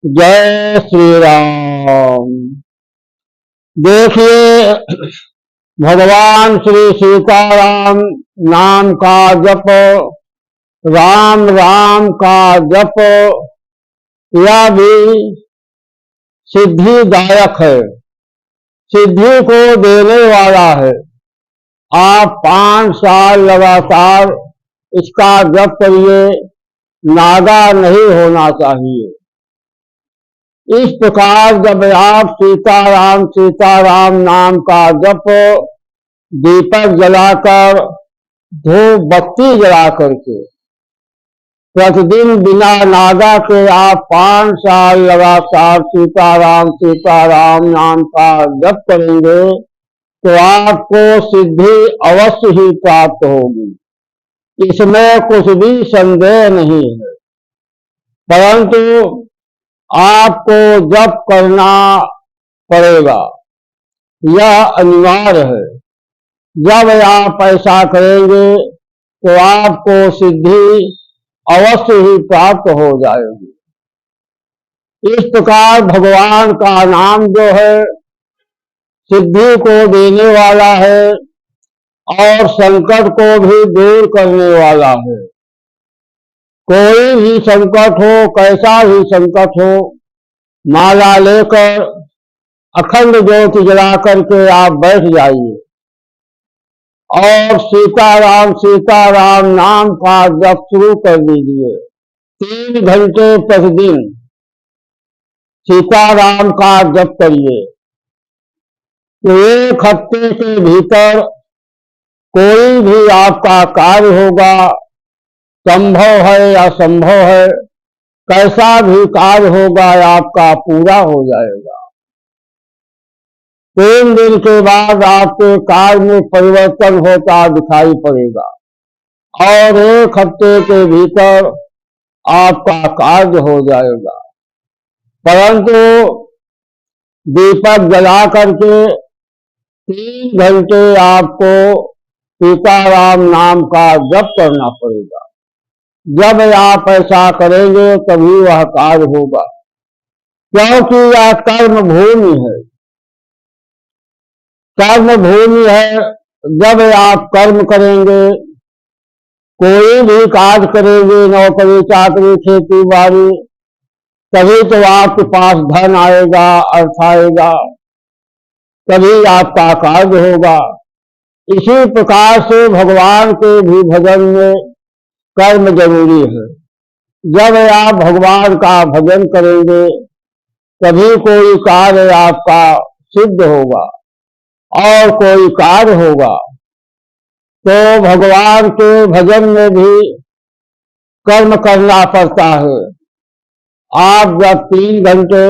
जय श्री राम। देखिए, भगवान श्री सीताराम नाम का जप, राम राम का जप, यह भी सिद्धिदायक है, सिद्धि को देने वाला है। आप 5 साल लगातार इसका जप करिए, नागा नहीं होना चाहिए। इस प्रकार जब आप सीताराम नाम का जप दीपक जलाकर, धूप बत्ती जला करके प्रतिदिन बिना नागा के आप 5 साल लगातार सीताराम नाम का जप करेंगे तो आपको सिद्धि अवश्य ही प्राप्त होगी। इसमें कुछ भी संदेह नहीं है, परंतु आपको जप करना पड़ेगा, यह अनिवार्य है। जब आप ऐसा करेंगे तो आपको सिद्धि अवश्य ही प्राप्त हो जाएगी। इस प्रकार भगवान का नाम जो है सिद्धि को देने वाला है और संकट को भी दूर करने वाला है। कोई भी संकट हो, कैसा भी संकट हो, माला लेकर अखंड ज्योति जला करके आप बैठ जाइए और सीताराम नाम का जप शुरू कर दीजिए। 3 घंटे प्रतिदिन सीताराम का जप करिए तो 1 हफ्ते के भीतर कोई भी आपका कार्य होगा, संभव है या असंभव है, कैसा भी कार्य होगा आपका पूरा हो जाएगा। 3 दिन के बाद आपके कार्य में परिवर्तन होता दिखाई पड़ेगा और 1 हफ्ते के भीतर आपका कार्य हो जाएगा। परंतु दीपक जला करके 3 घंटे आपको सीताराम नाम का जप करना पड़ेगा। जब आप ऐसा करेंगे तभी वह कार्य होगा, क्योंकि यह कर्म भूमि है। कर्म भूमि है। जब आप कर्म करेंगे, कोई भी कार्य करेंगे, नौकरी चाकरी खेती बाड़ी, तभी तो आपके पास धन आएगा, अर्थ आएगा, तभी आपका कार्य होगा। इसी प्रकार से भगवान के भी भजन में कर्म जरूरी है। जब आप भगवान का भजन करेंगे तभी कोई कार्य आपका सिद्ध होगा और कोई कार्य होगा। तो भगवान के भजन में भी कर्म करना पड़ता है। आप जब 3 घंटे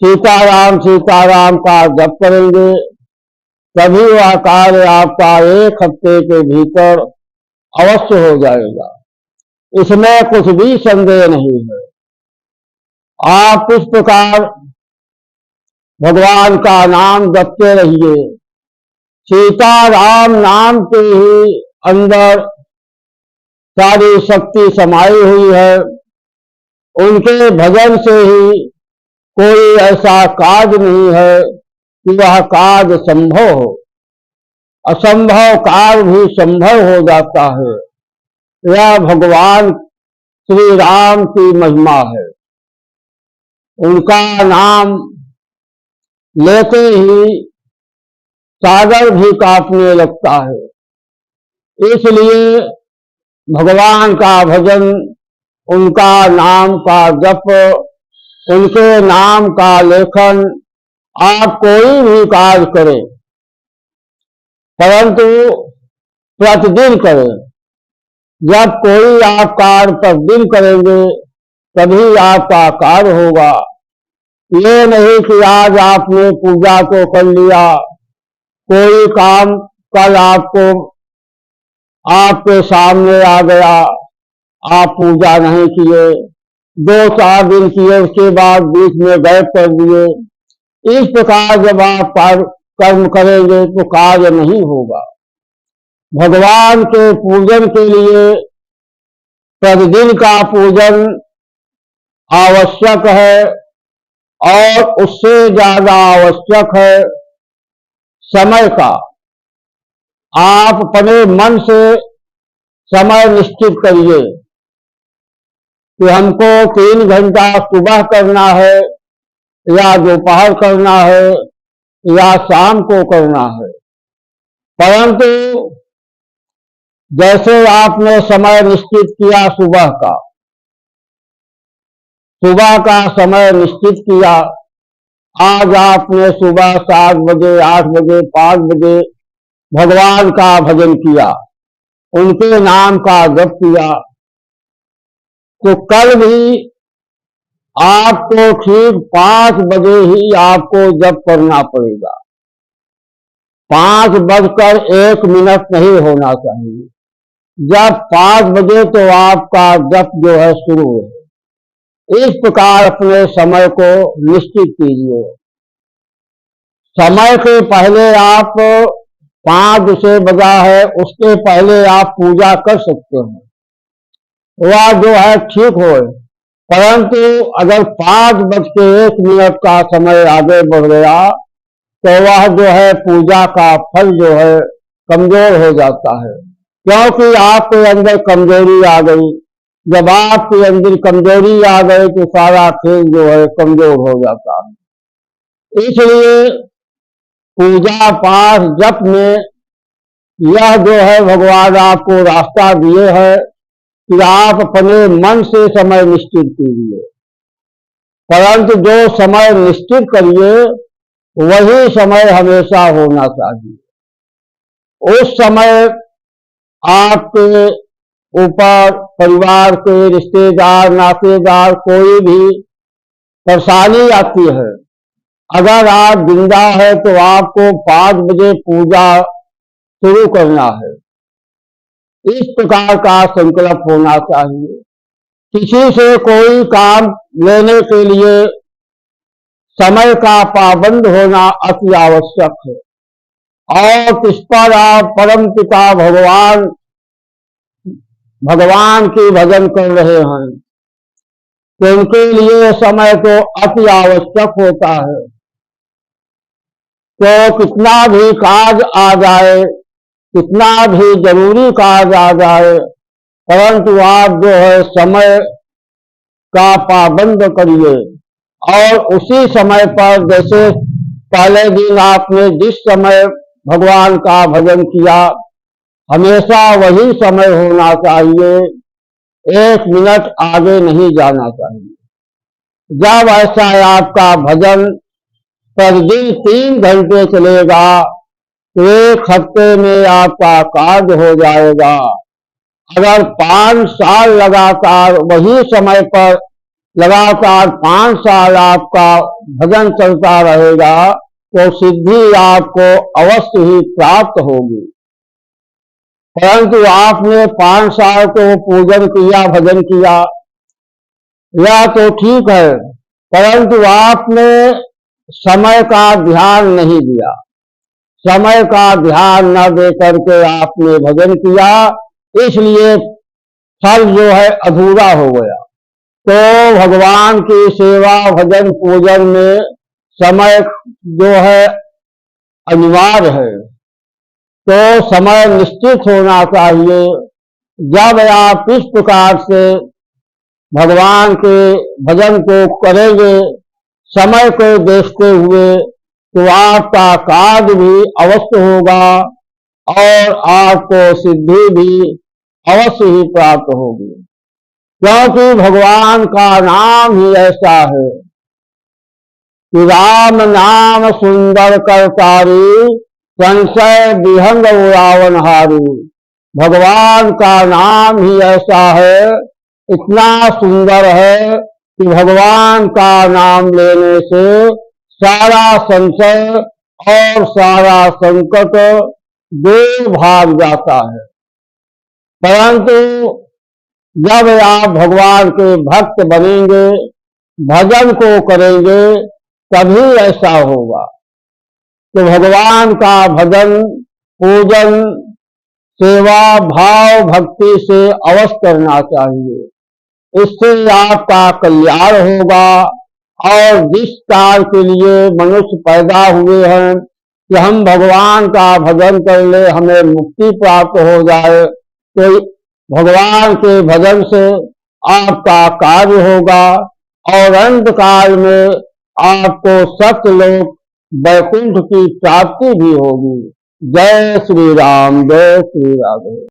सीताराम का जप करेंगे तभी वह कार्य आपका 1 हफ्ते के भीतर अवश्य हो जाएगा। इसमें कुछ भी संदेह नहीं है। आप इस प्रकार भगवान का नाम जपते रहिए। सीताराम नाम के ही अंदर सारी शक्ति समाई हुई है। उनके भजन से ही कोई ऐसा कार्य नहीं है कि वह कार्य संभव हो। असंभव कार्य भी संभव हो जाता है। यह भगवान श्री राम की महिमा है। उनका नाम लेते ही सागर भी कांपने लगता है। इसलिए भगवान का भजन, उनका नाम का जप, उनके नाम का लेखन, आप कोई भी कार्य करें परंतु प्रतिदिन करें। जब कोई आप कार्य प्रतिदिन करेंगे तभी आपका कार्य होगा। ये नहीं कि आज आपने पूजा तो कर लिया, कोई काम कल आपके सामने आ गया, आप पूजा नहीं किए, 2-4 दिन किए, उसके बाद बीच में गैप कर दिए। इस प्रकार जब आप कर्म करेंगे तो कार्य नहीं होगा। भगवान के पूजन के लिए प्रतिदिन का पूजन आवश्यक है और उससे ज्यादा आवश्यक है समय का। आप अपने मन से समय निश्चित करिए कि हमको 3 घंटा सुबह करना है या दोपहर करना है या शाम को करना है। परंतु जैसे आपने समय निश्चित किया सुबह का समय निश्चित किया, आज आपने सुबह 7 बजे, 8 बजे, 5 बजे भगवान का भजन किया, उनके नाम का जप किया, तो कल भी आपको ठीक 5 बजे ही आपको जप करना पड़ेगा। 5:01 नहीं होना चाहिए। जब 5 बजे तो आपका जप जो है शुरू है। इस प्रकार अपने समय को निश्चित कीजिए। समय के पहले आप 5 से बजा है, उसके पहले आप पूजा कर सकते हैं, वह जो है ठीक हो। परंतु अगर 5:01 का समय आगे बढ़ गया तो वह जो है पूजा का फल जो है कमजोर हो जाता है, क्योंकि आपके अंदर कमजोरी आ गई। जब आपके अंदर कमजोरी आ गई तो सारा खेल जो है कमजोर हो जाता है। इसलिए पूजा पाठ जप में यह जो है भगवान आपको रास्ता दिए है कि आप अपने मन से समय निश्चित कीजिए। परंतु जो समय निश्चित करिए वही समय हमेशा होना चाहिए। उस समय आपके ऊपर परिवार के रिश्तेदार, नातेदार कोई भी परेशानी आती है, अगर आप जिंदा है तो आपको 5 बजे पूजा शुरू करना है। इस प्रकार का संकल्प होना चाहिए। किसी से कोई काम लेने के लिए समय का पाबंद होना अति आवश्यक है। और किस पर आप परम पिता भगवान की भजन कर रहे हैं तो उनके लिए समय तो अति आवश्यक होता है। तो कितना भी कार्य आ जाए, कितना भी जरूरी कार्य आ जाए, परंतु आप जो है समय का पाबंद करिए और उसी समय पर, जैसे पहले दिन आपने जिस समय भगवान का भजन किया, हमेशा वही समय होना चाहिए, 1 मिनट आगे नहीं जाना चाहिए। जब ऐसा आपका भजन प्रतिदिन 3 घंटे चलेगा तो 1 हफ्ते में आपका कार्य हो जाएगा। अगर 5 साल लगातार वही समय पर लगातार 5 साल आपका भजन चलता रहेगा तो सिद्धि आपको अवश्य ही प्राप्त होगी। परंतु आपने 5 साल तो पूजन किया, भजन किया, यह तो ठीक है, परंतु आपने समय का ध्यान नहीं दिया। समय का ध्यान न दे करके आपने भजन किया, इसलिए फल जो है अधूरा हो गया। तो भगवान की सेवा, भजन, पूजन में समय जो है अनिवार्य है। तो समय निश्चित होना चाहिए। जब आप इस प्रकार से भगवान के भजन को करेंगे समय को देखते हुए, तो आपका कार्य भी अवश्य होगा और आपको सिद्धि भी अवश्य ही प्राप्त होगी। क्योंकि भगवान का नाम ही ऐसा है कि राम नाम सुंदर करतारी, संशय विहंग उड़ावनहारी। भगवान का नाम ही ऐसा है, इतना सुंदर है कि भगवान का नाम लेने से सारा संशय और सारा संकट दूर भाग जाता है। परंतु जब आप भगवान के भक्त बनेंगे, भजन को करेंगे, तभी ऐसा होगा। तो भगवान का भजन, पूजन, सेवा, भाव, भक्ति से अवश्य करना चाहिए। इससे आपका कल्याण होगा। और जिस कार्य के लिए मनुष्य पैदा हुए हैं कि हम भगवान का भजन कर ले, हमें मुक्ति प्राप्त हो जाए, तो भगवान के भजन से आपका कार्य होगा और अंत काल में आपको सत्यलोक वैकुंठ की प्राप्ति भी होगी। जय श्री राम, जय श्री राधे।